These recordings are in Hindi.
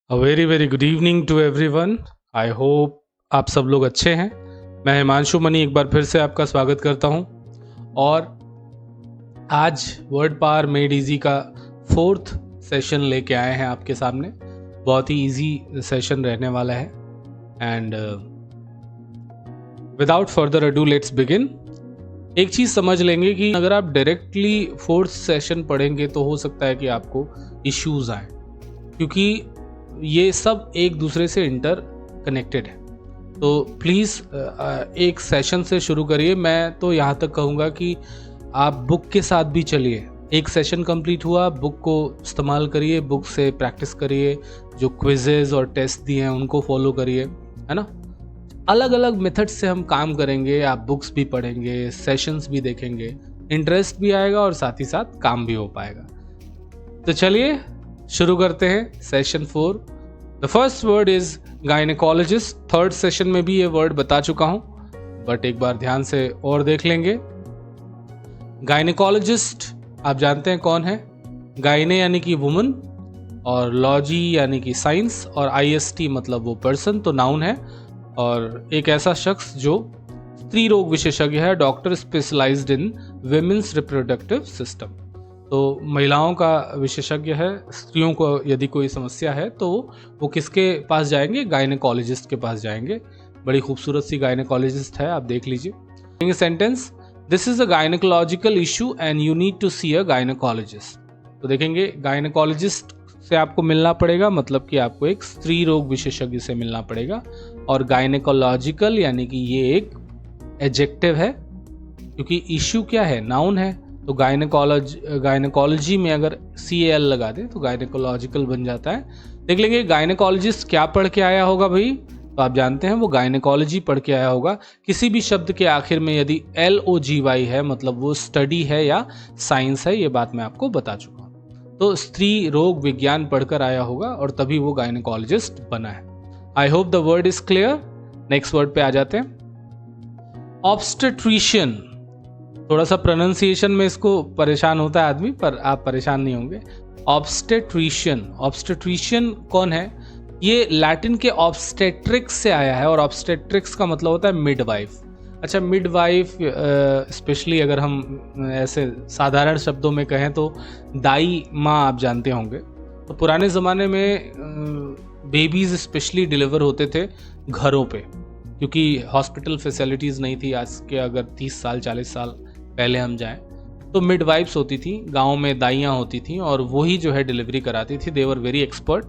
A very very good evening to everyone. I hope आप सब लोग अच्छे हैं। मैं हिमांशु मनी एक बार फिर से आपका स्वागत करता हूं और आज वर्ड पावर मेड इजी का 4th सेशन लेके आए हैं आपके सामने। बहुत ही इजी सेशन रहने वाला है and without further ado let's begin. एक चीज़ समझ लेंगे कि अगर आप डायरेक्टली 4th सेशन पढ़ेंगे तो हो सकता है कि आपको इश्यूज आए, क्योंकि ये सब एक दूसरे से इंटर कनेक्टेड है। तो प्लीज़ एक सेशन से शुरू करिए। मैं तो यहाँ तक कहूँगा कि आप बुक के साथ भी चलिए। एक सेशन कंप्लीट हुआ, बुक को इस्तेमाल करिए, बुक से प्रैक्टिस करिए, जो क्विजेज और टेस्ट दिए हैं उनको फॉलो करिए, है ना। अलग अलग मेथड से हम काम करेंगे। आप बुक्स भी पढ़ेंगे, सेशंस भी देखेंगे, इंटरेस्ट भी आएगा और साथ ही साथ काम भी हो पाएगा। तो चलिए शुरू करते हैं session 4। The first word is gynaecologist. 3rd session में भी ये वर्ड बता चुका हूं, बट एक बार ध्यान से और देख लेंगे। गायनेकोलॉजिस्ट आप जानते हैं कौन है। गायने यानी कि वुमन और लॉजी यानी कि साइंस और IST मतलब वो पर्सन, तो नाउन है। और एक ऐसा शख्स जो स्त्री रोग विशेषज्ञ है, डॉक्टर स्पेशलाइज्ड इन विमेन्स रिप्रोडक्टिव सिस्टम। तो महिलाओं का विशेषज्ञ है। स्त्रियों को यदि कोई समस्या है तो वो किसके पास जाएंगे? गायनेकोलॉजिस्ट के पास जाएंगे। बड़ी खूबसूरत सी गायनेकोलॉजिस्ट है, आप देख लीजिए। Sentence, this is a gynaecological issue and you need to see a gynaecologist. तो देखेंगे गायनेकोलॉजिस्ट से आपको मिलना पड़ेगा, मतलब कि आपको एक स्त्री रोग विशेषज्ञ से मिलना पड़ेगा। और गायनेकोलॉजिकल यानी कि ये एक एडजेक्टिव है, क्योंकि इशू क्या है? नाउन है। तो गायनेकोलॉजी में अगर CAL लगा दे तो गायनेकोलॉजिकल बन जाता है। देख लेंगे गायनेकोलॉजिस्ट क्या पढ़ के आया होगा भाई। तो आप जानते हैं वो गायनेकोलॉजी पढ़ के आया होगा। किसी भी शब्द के आखिर में यदि LOGY है मतलब वो स्टडी है या साइंस है, ये बात मैं आपको बता चुका हूँ। तो स्त्री रोग विज्ञान पढ़कर आया होगा और तभी वो गायनेकोलॉजिस्ट बना है। आई hope the word is clear. Next word पे आ जाते हैं, ऑब्स्टेट्रिशियन। थोड़ा सा प्रोनाउंसिएशन में इसको परेशान होता है आदमी, पर आप परेशान नहीं होंगे। ऑब्स्टेट्रिशियन, ऑब्स्टेट्रिशियन कौन है? ये लैटिन के ऑब्स्टेट्रिक्स से आया है और ऑब्स्टेट्रिक्स का मतलब होता है मिडवाइफ। अच्छा, मिडवाइफ स्पेशली अगर हम ऐसे साधारण शब्दों में कहें तो दाई माँ आप जानते होंगे। तो पुराने ज़माने में बेबीज़ स्पेशली डिलीवर होते थे घरों पे, क्योंकि हॉस्पिटल फैसिलिटीज़ नहीं थी। आज के अगर 30 साल 40 साल पहले हम जाएं तो मिडवाइफ्स होती थी, गांव में दाइयाँ होती थी और वही जो है डिलीवरी कराती थी। दे वर वेरी एक्सपर्ट।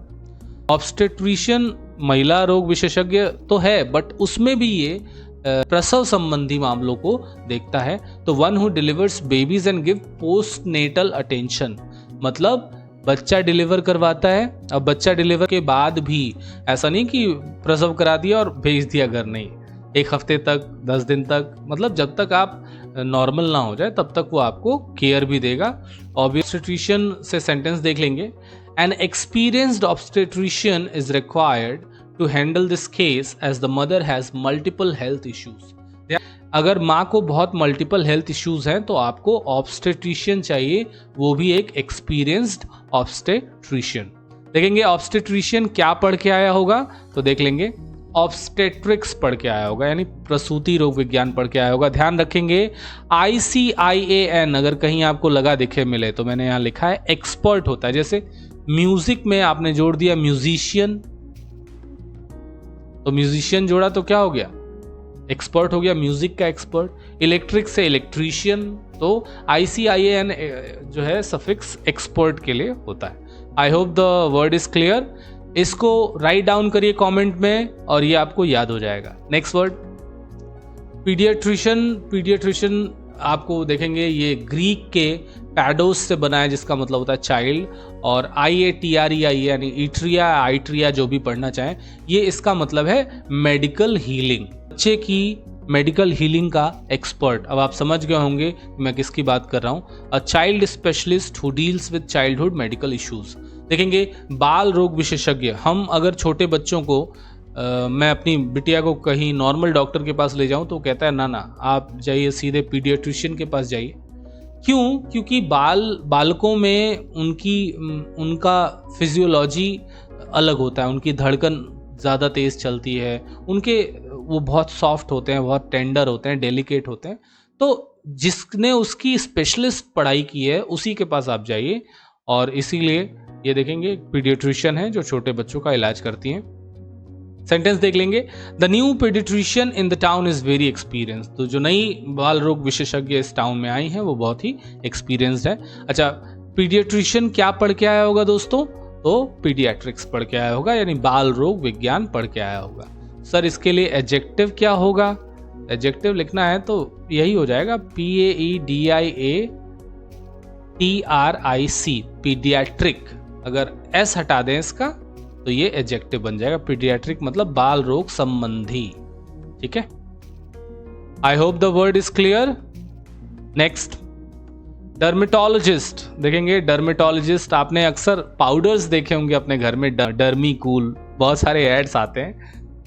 ऑब्स्टेट्रिशियन महिला रोग विशेषज्ञ तो है, बट उसमें भी ये प्रसव संबंधी मामलों को देखता है। तो one who delivers babies and give post natal attention, मतलब बच्चा डिलीवर करवाता है। अब बच्चा डिलीवर के बाद भी ऐसा नहीं कि प्रसव करा दिया और भेज दिया घर, नहीं। 1 हफ्ते तक, 10 दिन तक, मतलब जब तक आप नॉर्मल ना हो जाए तब तक वो आपको केयर भी देगा। ऑब्स्टेट्रिशियन से सेंटेंस देख लेंगे, an experienced obstetrician is required to handle this case as the mother has multiple health issues. अगर माँ को बहुत मल्टीपल हेल्थ इश्यूज हैं तो आपको ऑब्स्टेट्रिशियन चाहिए, वो भी एक एक्सपीरियंस्ड ऑब्स्टेट्रिशियन। देखेंगे ऑब्स्टेट्रिशियन क्या पढ़ के आया होगा, तो देख लेंगे ऑब्स्टेट्रिक्स पढ़ के आया होगा, यानी प्रसूति रोग विज्ञान पढ़ के आया होगा। ध्यान रखेंगे ICIAN अगर कहीं आपको लगा दिखे मिले तो मैंने यहाँ लिखा है एक्सपर्ट होता है। जैसे म्यूजिक में आपने जोड़ दिया म्यूजिशियन, तो म्यूजिशियन जोड़ा तो क्या हो गया? एक्सपर्ट हो गया, म्यूजिक का एक्सपर्ट। इलेक्ट्रिक से इलेक्ट्रीशियन, तो ICIAN जो है सफिक्स एक्सपर्ट के लिए होता है। आई hope the word is clear. इसको राइट डाउन करिए कमेंट में और ये आपको याद हो जाएगा। Next word, paediatrician. पीडियाट्रिशियन आपको देखेंगे ये ग्रीक के पैडोस से बना है, जिसका मतलब होता है चाइल्ड, और IATREI यानी इट्रिया आइट्रिया जो भी पढ़ना चाहें, ये इसका मतलब है मेडिकल हीलिंग, बच्चे की मेडिकल हीलिंग का एक्सपर्ट। अब आप समझ गए होंगे मैं किसकी बात कर रहा हूँ। A child specialist who deals with childhood medical issues. देखेंगे बाल रोग विशेषज्ञ। हम अगर छोटे बच्चों को मैं अपनी बिटिया को कहीं नॉर्मल डॉक्टर के पास ले जाऊं तो कहता है ना ना, आप जाइए सीधे पीडियाट्रिशियन के पास जाइए। क्यों? क्योंकि बालकों में उनका फिजियोलॉजी अलग होता है, उनकी धड़कन ज़्यादा तेज़ चलती है, उनके वो बहुत सॉफ्ट होते हैं, बहुत टेंडर होते हैं, डेलिकेट होते हैं। तो जिसने उसकी स्पेशलिस्ट पढ़ाई की है उसी के पास आप जाइए, और इसीलिए ये देखेंगे पीडियाट्रिशियन है जो छोटे बच्चों का इलाज करती हैं। सेंटेंस देख लेंगे, the new paediatrician in the town is very experience. तो जो नई बाल रोग विशेषज्ञ इस टाउन में आई हैं वो बहुत ही एक्सपीरियंस्ड है। अच्छा, पीडियाट्रिशियन क्या पढ़ के आया होगा दोस्तों? तो पीडियाट्रिक्स पढ़ के आया होगा, यानी बाल रोग विज्ञान पढ़ के आया होगा। सर इसके लिए एडजेक्टिव क्या होगा? एडजेक्टिव लिखना है तो यही हो जाएगा, PAEDIATRIC, पीडियाट्रिक। अगर एस हटा दें इसका तो ये एडजेक्टिव बन जाएगा। पीडियाट्रिक मतलब बाल रोग संबंधी। ठीक है, आई hope the word is clear. Next, dermatologist देखेंगे। डर्मेटोलॉजिस्ट, आपने अक्सर पाउडर्स देखे होंगे अपने घर में, डर्मी कूल, बहुत सारे एड्स आते हैं।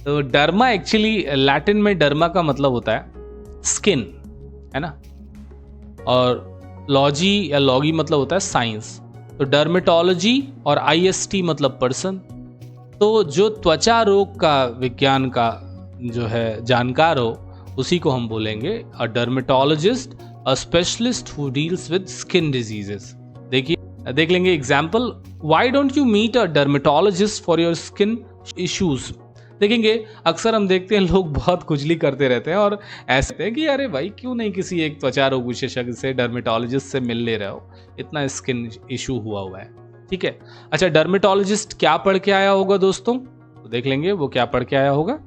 तो डर्मा एक्चुअली लैटिन में डर्मा का मतलब होता है स्किन, है ना, और लॉजी या लॉगी मतलब होता है साइंस। तो डर्मेटोलॉजी और IST मतलब पर्सन। तो जो त्वचा रोग का विज्ञान का जो है जानकार हो उसी को हम बोलेंगे a dermatologist, a specialist who deals with skin diseases. देखिए, देख लेंगे example, why don't you meet a dermatologist for your skin issues. देखेंगे अक्सर हम देखते हैं लोग बहुत खुजली करते रहते हैं और ऐसे हैं कि अरे भाई क्यों नहीं किसी एक त्वचा रोग विशेषज्ञ से, डर्मेटोलॉजिस्ट से मिल ले रहे हो, इतना स्किन इशू हुआ है। ठीक है, अच्छा, डर्मेटोलॉजिस्ट क्या पढ़ के आया होगा दोस्तों? तो देख लेंगे वो क्या पढ़ के आया होगा।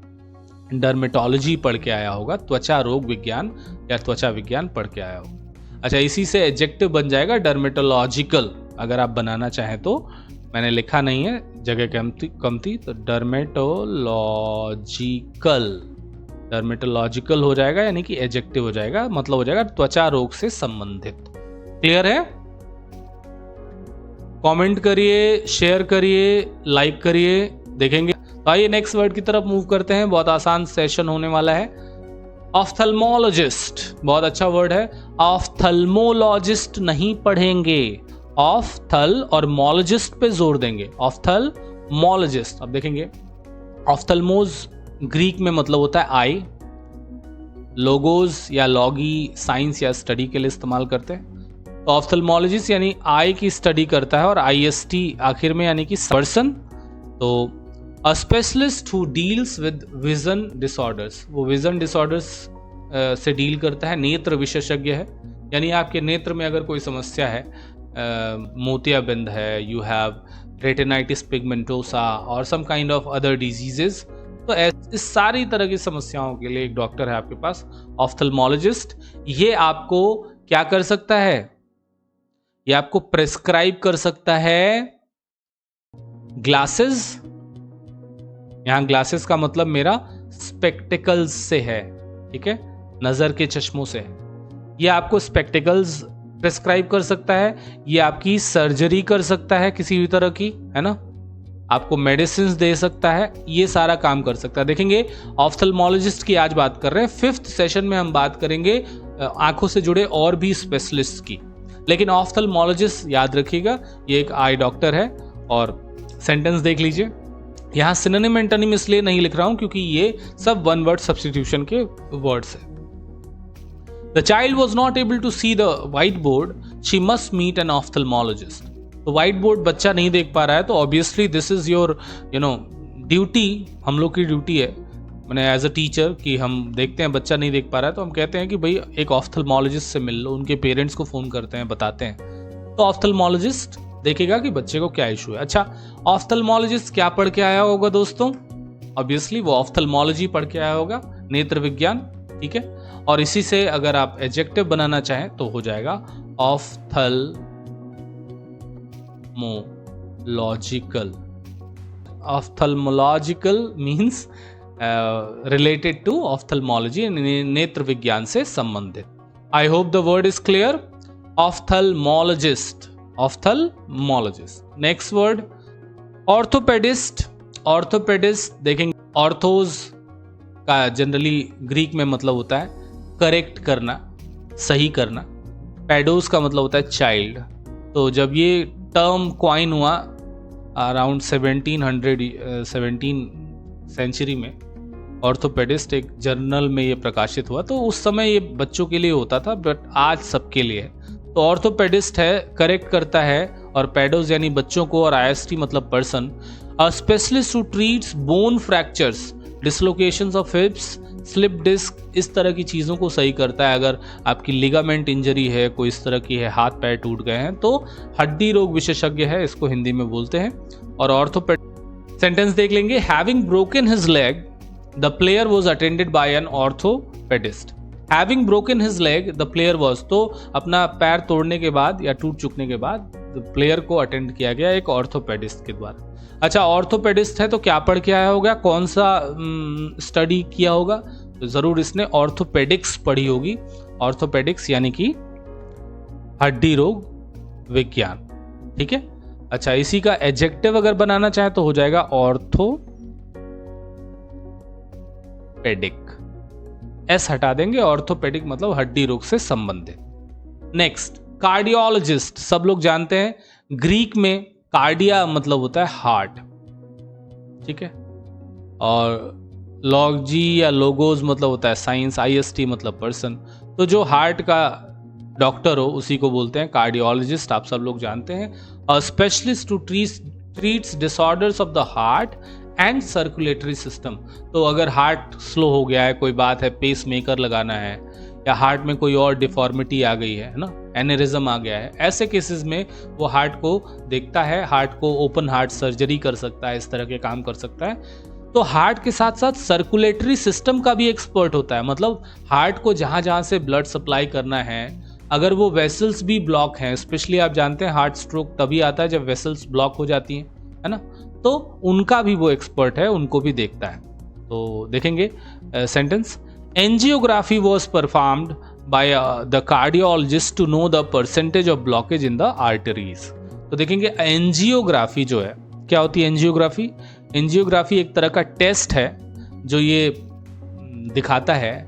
डर्मेटोलॉजी पढ़ के आया होगा, त्वचा रोग विज्ञान या त्वचा विज्ञान पढ़ के आया होगा। अच्छा, इसी से एडजेक्टिव बन जाएगा डर्मेटोलॉजिकल। अगर आप बनाना चाहें तो, मैंने लिखा नहीं है, जगह कम थी, तो डर्मेटोलॉजिकल हो जाएगा, यानी कि एडजेक्टिव हो जाएगा, मतलब हो जाएगा त्वचा रोग से संबंधित। क्लियर है? कमेंट करिए, शेयर करिए, लाइक करिए। देखेंगे, तो आइए नेक्स्ट वर्ड की तरफ मूव करते हैं। बहुत आसान सेशन होने वाला है। ऑफ्थल्मोलॉजिस्ट, बहुत अच्छा वर्ड है। ऑफ्थल्मोलॉजिस्ट नहीं पढ़ेंगे, ऑफ्थल और मोलॉजिस्ट पे जोर देंगे। ऑफ्थल्मोलॉजिस्ट। अब देखेंगे, ऑफ्थल्मोज ग्रीक में मतलब होता है आई, लोगोज या लॉगी साइंस या स्टडी के लिए इस्तेमाल करते हैं। तो ऑफ्थल्मोलॉजिस्ट यानी आई की स्टडी करता है, और IST आखिर में यानी कि पर्सन। तो अ specialist who deals with vision disorders, वो विजन डिसऑर्डर्स से डील करता है। नेत्र विशेषज्ञ है, यानी आपके नेत्र में अगर कोई समस्या है, मोतियाबिंद है, यू हैव रेटिनाइटिस पिगमेंटोसा और some kind of other diseases, तो इस सारी तरह की समस्याओं के लिए एक डॉक्टर है आपके पास, ऑफ्थल्मोलॉजिस्ट। ये आपको क्या कर सकता है? ये आपको प्रेस्क्राइब कर सकता है ग्लासेस। यहां ग्लासेस का मतलब मेरा स्पेक्टिकल्स से है, ठीक है, नजर के चश्मों से है। ये आपको स्पेक्टिकल्स प्रेस्क्राइब कर सकता है, ये आपकी सर्जरी कर सकता है किसी भी तरह की, है ना, आपको मेडिसिन दे सकता है, ये सारा काम कर सकता है। देखेंगे ऑफ्थल्मोलॉजिस्ट की आज बात कर रहे हैं। 5th सेशन में हम बात करेंगे आंखों से जुड़े और भी स्पेशलिस्ट की, लेकिन ऑफ्थल्मोलॉजिस्ट याद रखिएगा ये एक आई डॉक्टर है। और सेंटेंस देख लीजिए, यहाँ सिनोनिम एंटोनिम इसलिए नहीं लिख रहा हूं क्योंकि ये सब वन वर्ड सब्स्टिट्यूशन के वर्ड्स है। The child was not able to see the whiteboard. She must meet an ophthalmologist. तो white board बच्चा नहीं देख पा रहा है, तो obviously this is your duty, हम लोग की ड्यूटी है, मैंने एज अ टीचर कि हम देखते हैं बच्चा नहीं देख पा रहा है तो हम कहते हैं कि भाई एक ऑफ्थल्मोलॉजिस्ट से मिल लो, उनके पेरेंट्स को फ़ोन करते हैं, बताते हैं। तो ऑफ्थल्मोलॉजिस्ट देखेगा कि बच्चे को क्या इशू है। अच्छा, ऑफ्थल्मोलॉजिस्ट क्या पढ़ के आया होगा दोस्तों? ऑब्वियसली वो ऑफ्थल्मोलॉजी पढ़ के आया होगा, नेत्र विज्ञान, ठीक है। और इसी से अगर आप एडजेक्टिव बनाना चाहें तो हो जाएगा ophthalmological. Ophthalmological means related to ophthalmology, नेत्र विज्ञान से संबंधित। I hope the word is clear. Ophthalmologist, ophthalmologist. Next word orthopaedist. Orthopaedist देखेंगे, ऑर्थोज का जनरली ग्रीक में मतलब होता है करेक्ट करना, सही करना। पेडोस का मतलब होता है चाइल्ड। तो जब ये टर्म क्वाइन हुआ अराउंड 17 सेंचुरी में ऑर्थोपेडिस्ट एक जर्नल में ये प्रकाशित हुआ। तो उस समय ये बच्चों के लिए होता था, बट आज सबके लिए है। तो ऑर्थोपेडिस्ट है, करेक्ट करता है, और पेडोज यानी बच्चों को, और आईएसटी मतलब person, a specialist who treats bone fractures, dislocations of hips, slip disc, इस तरह की चीज़ों को सही करता है। अगर आपकी लिगामेंट इंजरी है, कोई इस तरह की है, हाथ पैर टूट गए हैं, तो हड्डी रोग विशेषज्ञ है, इसको हिंदी में बोलते हैं। और ऑर्थोपेड सेंटेंस देख लेंगे, having broken his leg the player was attended by an orthopaedist. Having broken his leg the player was, तो अपना पैर तोड़ने के बाद या टूट चुकने के बाद प्लेयर को अटेंड किया गया एक ऑर्थोपेडिस्ट के द्वारा। अच्छा, ऑर्थोपेडिस्ट है तो क्या पढ़ के आया होगा, कौन सा स्टडी किया होगा, तो जरूर इसने ऑर्थोपेडिक्स पढ़ी होगी। ऑर्थोपेडिक्स यानी कि हड्डी रोग विज्ञान, ठीक है। अच्छा, इसी का एडजेक्टिव अगर बनाना चाहे तो हो जाएगा ऑर्थोपेडिक, एस हटा देंगे, ऑर्थोपेडिक मतलब हड्डी रोग से संबंधित। नेक्स्ट, कार्डियोलॉजिस्ट, सब लोग जानते हैं, ग्रीक में कार्डिया मतलब होता है हार्ट, ठीक है, और लॉजी या लोगोज मतलब होता है साइंस, आईएसटी मतलब पर्सन। तो जो हार्ट का डॉक्टर हो उसी को बोलते हैं कार्डियोलॉजिस्ट, आप सब लोग जानते हैं। A specialist to treats disorders of the heart and circulatory system. तो अगर हार्ट स्लो हो गया है, कोई बात है, पेस मेकर लगाना है, या हार्ट में कोई और डिफॉर्मिटी आ गई है ना, एनेरिज्म आ गया है, ऐसे केसेस में वो हार्ट को देखता है, हार्ट को ओपन हार्ट सर्जरी कर सकता है, इस तरह के काम कर सकता है। तो हार्ट के साथ साथ सर्कुलेटरी सिस्टम का भी एक्सपर्ट होता है, मतलब हार्ट को जहाँ जहाँ से ब्लड सप्लाई करना है, अगर वो वेसल्स भी ब्लॉक हैं, स्पेशली आप जानते हैं हार्ट स्ट्रोक तभी आता है जब वेसल्स ब्लॉक हो जाती हैं, है ना, तो उनका भी वो एक्सपर्ट है, उनको भी देखता है। तो देखेंगे sentence, angiography was performed by the cardiologist to know the percentage of blockage in the arteries. तो देखेंगे एंजियोग्राफी जो है, क्या होती है एंजियोग्राफी? एंजियोग्राफी एक तरह का टेस्ट है जो ये दिखाता है,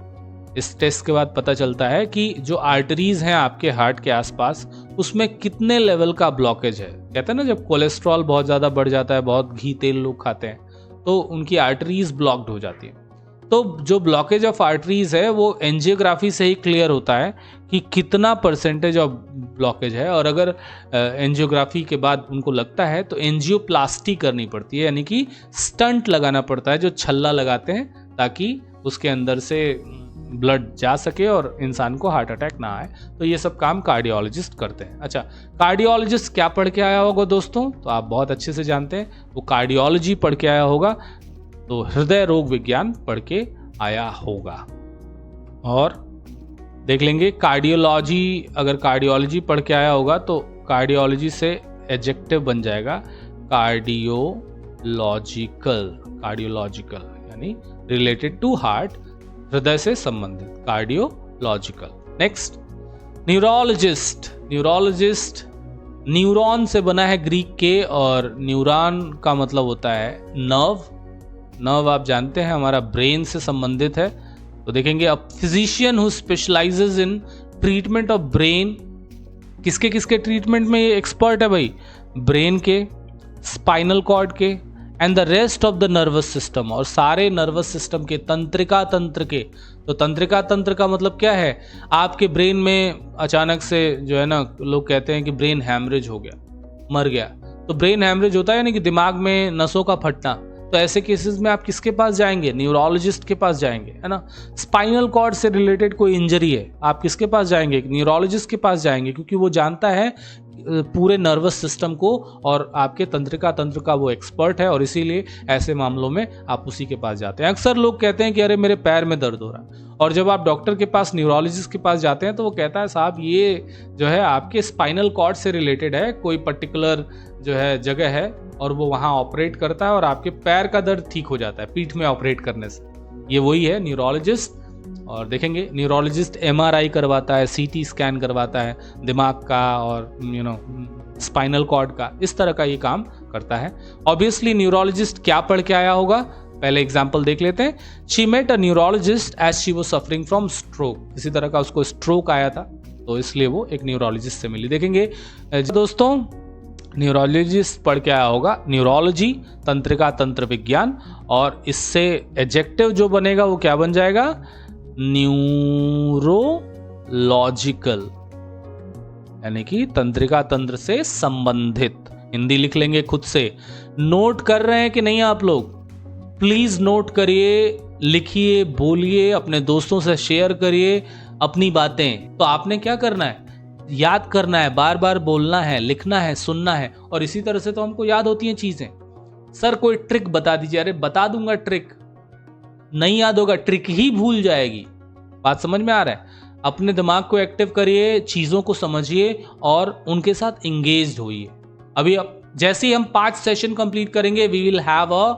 इस टेस्ट के बाद पता चलता है कि जो आर्टरीज हैं आपके हार्ट के आसपास, उसमें कितने लेवल का ब्लॉकेज है। कहते हैं ना, जब कोलेस्ट्रॉल बहुत ज़्यादा बढ़ जाता है, बहुत घी तेल लोग खाते हैं, तो उनकी आर्टरीज ब्लॉक्ड हो जाती है। तो जो ब्लॉकेज ऑफ आर्टरीज है वो एंजियोग्राफी से ही क्लियर होता है कि कितना परसेंटेज ऑफ ब्लॉकेज है। और अगर एंजियोग्राफी के बाद उनको लगता है तो एंजियोप्लास्टी करनी पड़ती है, यानी कि स्टंट लगाना पड़ता है, जो छल्ला लगाते हैं ताकि उसके अंदर से ब्लड जा सके और इंसान को हार्ट अटैक ना आए। तो ये सब काम कार्डियोलॉजिस्ट करते हैं। अच्छा, कार्डियोलॉजिस्ट क्या पढ़ के आया होगा दोस्तों? तो आप बहुत अच्छे से जानते हैं, वो कार्डियोलॉजी पढ़ के आया होगा, तो हृदय रोग विज्ञान पढ़ के आया होगा। और देख लेंगे कार्डियोलॉजी, अगर कार्डियोलॉजी पढ़ के आया होगा तो कार्डियोलॉजी से एडजेक्टिव बन जाएगा कार्डियोलॉजिकल यानी रिलेटेड टू हार्ट, हृदय से संबंधित, cardiological. Next, neurologist. Neurologist neuron से बना है ग्रीक के, और न्यूरॉन का मतलब होता है नर्व। नर्व आप जानते हैं हमारा ब्रेन से संबंधित है। तो देखेंगे, a physician who specialises in treatment of brain, किसके किसके ट्रीटमेंट में ये एक्सपर्ट है भाई? ब्रेन के, स्पाइनल कॉर्ड के, and the rest of the nervous system, और सारे नर्वस सिस्टम के, तंत्रिका तंत्र के। तो तंत्रिका तंत्र का मतलब क्या है? आपके ब्रेन में अचानक से जो है ना, लोग कहते हैं कि ब्रेन हैमरेज हो गया, मर गया। तो ब्रेन हैमरेज होता है यानी कि दिमाग में नसों का फटना। तो ऐसे केसेस में आप किसके पास जाएंगे? न्यूरोलॉजिस्ट के पास जाएंगे, है ना। स्पाइनल कॉर्ड से रिलेटेड कोई इंजरी है, आप किसके पास जाएंगे? न्यूरोलॉजिस्ट के पास जाएंगे, क्योंकि वो जानता है पूरे नर्वस सिस्टम को, और आपके तंत्रिका तंत्र का वो एक्सपर्ट है, और इसीलिए ऐसे मामलों में आप उसी के पास जाते हैं। अक्सर लोग कहते हैं कि अरे मेरे पैर में दर्द हो रहा है, और जब आप डॉक्टर के पास, न्यूरोलॉजिस्ट के पास जाते हैं, तो वो कहता है साहब ये जो है आपके स्पाइनल कॉर्ड से रिलेटेड है, कोई पर्टिकुलर जो है जगह है, और वो वहाँ ऑपरेट करता है और आपके पैर का दर्द ठीक हो जाता है पीठ में ऑपरेट करने से। ये वही है न्यूरोलॉजिस्ट। और देखेंगे, न्यूरोलॉजिस्ट एमआरआई करवाता है, सीटी स्कैन करवाता है दिमाग का और स्पाइनल कॉर्ड का, इस तरह का ये काम करता है। ऑब्वियसली न्यूरोलॉजिस्ट क्या पढ़ के आया होगा? पहले एग्जाम्पल देख लेते हैं। She met a neurologist as she was suffering from stroke, इसी तरह का उसको स्ट्रोक आया था, तो इसलिए वो एक न्यूरोलॉजिस्ट से मिली। देखेंगे दोस्तों, न्यूरोलॉजिस्ट पढ़ के आया होगा, न्यूरोलॉजी, तंत्रिका, तंत्र विज्ञान, और इससे एडजेक्टिव जो बनेगा वो क्या बन जाएगा, न्यूरोलॉजिकल, यानी कि तंत्रिका तंत्र से संबंधित। हिंदी लिख लेंगे खुद से। नोट कर रहे हैं कि नहीं आप लोग? प्लीज नोट करिए, लिखिए, बोलिए, अपने दोस्तों से शेयर करिए अपनी बातें। तो आपने क्या करना है, याद करना है, बार बार बोलना है, लिखना है, सुनना है, और इसी तरह से तो हमको याद होती हैं चीजें। सर कोई ट्रिक बता दीजिए, अरे बता दूंगा ट्रिक, नहीं याद होगा, ट्रिक ही भूल जाएगी। बात समझ में आ रहा है? अपने दिमाग को एक्टिव करिए, चीजों को समझिए और उनके साथ इंगेज्ड होइए। अभी जैसे ही हम 5 सेशन कंप्लीट करेंगे, we will have a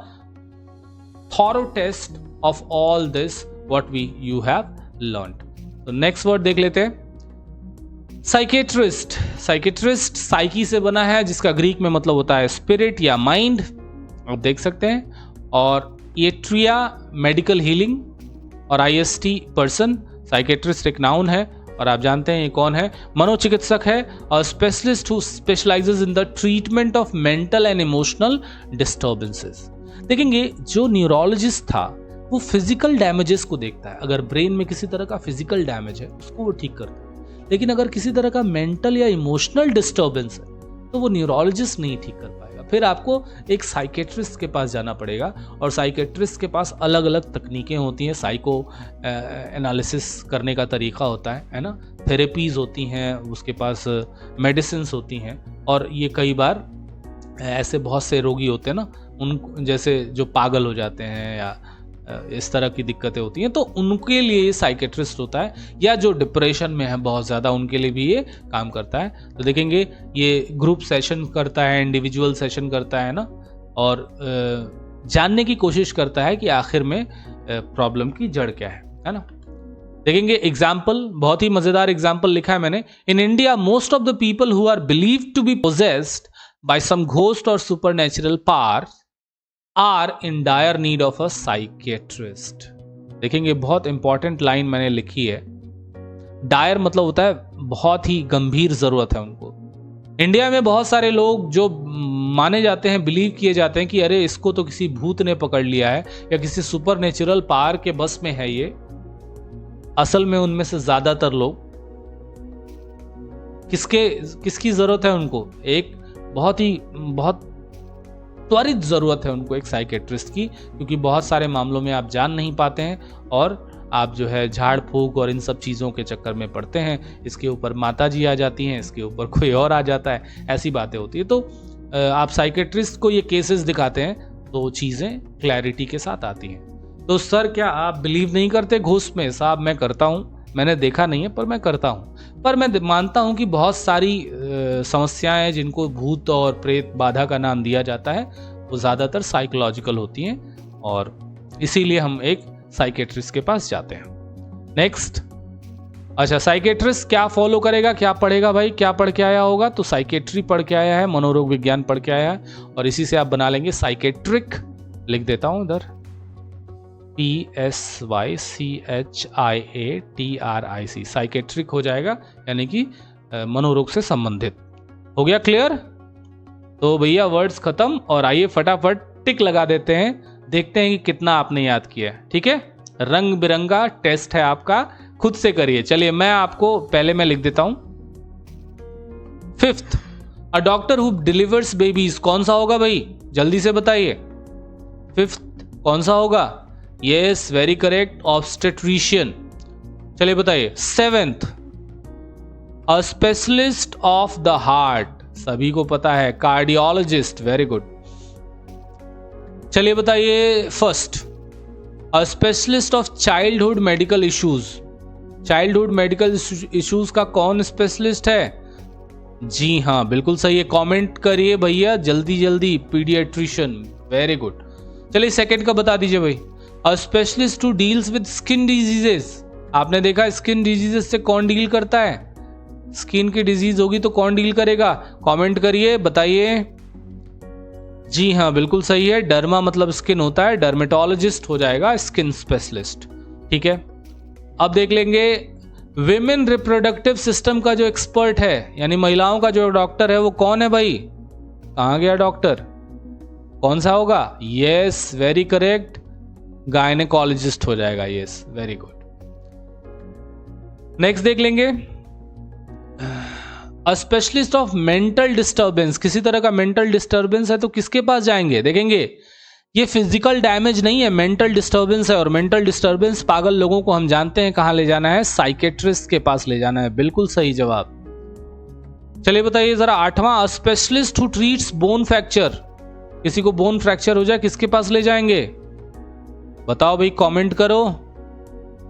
thorough test of all this what you have learned. तो नेक्स्ट वर्ड देख लेते हैं, साइकेट्रिस्ट। साइकेट्रिस्ट साइकी से बना है, जिसका ग्रीक में मतलब होता है स्पिरिट या माइंड, आप देख सकते हैं। और ये ट्रिया मेडिकल हीलिंग, और IST पर्सन। साइकेट्रिस्ट एक नाउन है, और आप जानते हैं ये कौन है, मनोचिकित्सक है, और specialist who specialises in the treatment of mental and emotional disturbances. देखेंगे जो न्यूरोलॉजिस्ट था वो फिजिकल डैमेजेस को देखता है, अगर ब्रेन में किसी तरह का फिजिकल डैमेज है उसको वो ठीक करता है। लेकिन अगर किसी तरह का मेंटल या इमोशनल डिस्टर्बेंस है तो वो न्यूरोलॉजिस्ट नहीं ठीक कर पाएगा, फिर आपको एक साइकेट्रिस्ट के पास जाना पड़ेगा। और साइकेट्रिस्ट के पास अलग अलग तकनीकें होती हैं, साइको एनालिसिस करने का तरीका होता है ना, थेरेपीज होती हैं, उसके पास मेडिसिन होती हैं। और ये कई बार ऐसे बहुत से रोगी होते हैं ना, उन जैसे जो पागल हो जाते हैं या इस तरह की दिक्कतें होती हैं, तो उनके लिए ये साइकेट्रिस्ट होता है, या जो डिप्रेशन में है बहुत ज़्यादा, उनके लिए भी ये काम करता है। तो देखेंगे ये ग्रुप सेशन करता है, इंडिविजुअल सेशन करता है ना, और जानने की कोशिश करता है कि आखिर में प्रॉब्लम की जड़ क्या है ना। देखेंगे एग्जाम्पल, बहुत ही मज़ेदार एग्जाम्पल लिखा है मैंने। In India most of the people who are believed to be possessed by some ghost और supernatural power are in dire need of a psychiatrist. देखेंगे बहुत इंपॉर्टेंट लाइन मैंने लिखी है, डायर मतलब होता है बहुत ही गंभीर जरूरत है उनको। इंडिया में बहुत सारे लोग जो माने जाते हैं, बिलीव किए जाते हैं कि अरे इसको तो किसी भूत ने पकड़ लिया है या किसी सुपरनेचुरल पावर के बस में है ये। असल में उनमें से ज्यादातर लोग किसकी जरूरत है उनको, एक बहुत त्वरित ज़रूरत है उनको एक साइकेट्रिस्ट की, क्योंकि बहुत सारे मामलों में आप जान नहीं पाते हैं और आप जो है झाड़ फूक और इन सब चीज़ों के चक्कर में पड़ते हैं। इसके ऊपर माता जी आ जाती हैं, इसके ऊपर कोई और आ जाता है, ऐसी बातें होती है। तो आप साइकेट्रिस्ट को ये केसेस दिखाते हैं तो चीज़ें क्लैरिटी के साथ आती हैं। तो सर क्या आप बिलीव नहीं करते घोस्ट में? साहब मैं करता हूँ, मैंने देखा नहीं है पर मैं करता हूँ। पर मैं मानता हूँ कि बहुत सारी समस्याएं हैं जिनको भूत और प्रेत बाधा का नाम दिया जाता है, वो ज़्यादातर साइकोलॉजिकल होती हैं, और इसीलिए हम एक साइकेट्रिस्ट के पास जाते हैं। नेक्स्ट, अच्छा साइकेट्रिस्ट क्या फॉलो करेगा, क्या पढ़ेगा भाई, क्या पढ़ के आया होगा? तो साइकेट्री पढ़ के आया है, मनोरोग विज्ञान पढ़ के आया है, और इसी से आप बना लेंगे साइकेट्रिक। लिख देता हूँ इधर, PSYCHIATRIC, साइकेट्रिक हो जाएगा, यानी कि मनोरोग से संबंधित। हो गया क्लियर? तो भैया वर्ड्स खत्म, और आइए फटाफट टिक लगा देते हैं, देखते हैं कि कितना आपने याद किया। ठीक है, रंग बिरंगा टेस्ट है आपका, खुद से करिए। चलिए मैं आपको पहले मैं लिख देता हूं। 5th, a doctor who delivers babies, कौन सा होगा भाई, जल्दी से बताइए। 5th कौन सा होगा? Yes very correct, obstetrician. चलिए बताइए। 7th, a specialist of the heart, सभी को पता है, कार्डियोलॉजिस्ट। Very good. चलिए बताइए। 1st, a specialist of childhood medical issues, childhood medical issues का कौन स्पेशलिस्ट है? जी हाँ बिल्कुल सही है, कमेंट करिए भैया जल्दी जल्दी, पीडियाट्रिशियन। Very good. चलिए 2nd का बता दीजिए भाई। अ specialist who deals with skin diseases, आपने देखा स्किन डिजीजेस से कौन डील करता है? स्किन की डिजीज होगी तो कौन डील करेगा? कमेंट करिए, बताइए। जी हाँ बिल्कुल सही है, डर्मा मतलब स्किन होता है, डर्मेटोलॉजिस्ट हो जाएगा, स्किन स्पेशलिस्ट। ठीक है, अब देख लेंगे विमेन रिप्रोडक्टिव सिस्टम का जो एक्सपर्ट है, यानी महिलाओं का जो डॉक्टर है, वो कौन है भाई? कहाँ गया डॉक्टर? कौन सा होगा? यस, वेरी करेक्ट, गायनेकोलॉजिस्ट हो जाएगा। Yes, very good. नेक्स्ट देख लेंगे, अ स्पेशलिस्ट ऑफ मेंटल डिस्टर्बेंस। किसी तरह का मेंटल डिस्टर्बेंस है तो किसके पास जाएंगे? देखेंगे ये फिजिकल डैमेज नहीं है, मेंटल डिस्टर्बेंस है, और मेंटल डिस्टर्बेंस पागल लोगों को हम जानते हैं कहां ले जाना है, साइकेट्रिस्ट के पास ले जाना है। बिल्कुल सही जवाब। चलिए बताइए जरा, 8वां, specialist who treats bone fracture. किसी को बोन फ्रैक्चर हो जाए किसके पास ले जाएंगे? बताओ भाई, कमेंट करो।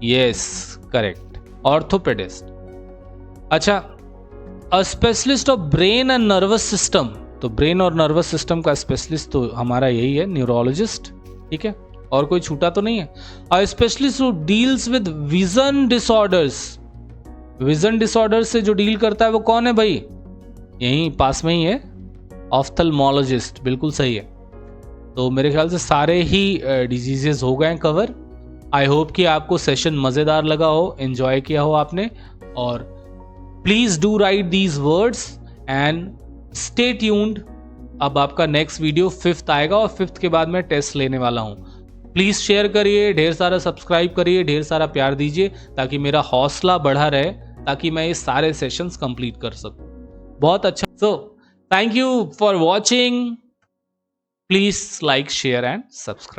Yes, correct, orthopedist. अच्छा, a specialist of brain and nervous system. तो ब्रेन और नर्वस सिस्टम का स्पेशलिस्ट तो हमारा यही है, न्यूरोलॉजिस्ट। ठीक है, और कोई छूटा तो नहीं है? अ specialist who deals with vision disorders. Vision disorder से जो डील करता है वो कौन है भाई? यहीं पास में ही है, ऑफ्थल्मोलॉजिस्ट। बिल्कुल सही है। तो मेरे ख्याल से सारे ही डिजीजेस हो गए कवर। आई होप कि आपको सेशन मज़ेदार लगा हो, एंजॉय किया हो आपने। और please do right these words and stay tuned. अब आपका नेक्स्ट वीडियो 5th आएगा और 5th के बाद मैं टेस्ट लेने वाला हूं। प्लीज शेयर करिए, ढेर सारा सब्सक्राइब करिए, ढेर सारा प्यार दीजिए, ताकि मेरा हौसला बढ़ा रहे, ताकि मैं ये सारे सेशंस कंप्लीट कर सकूं। बहुत अच्छा। So thank you for watching. Please like, share and subscribe.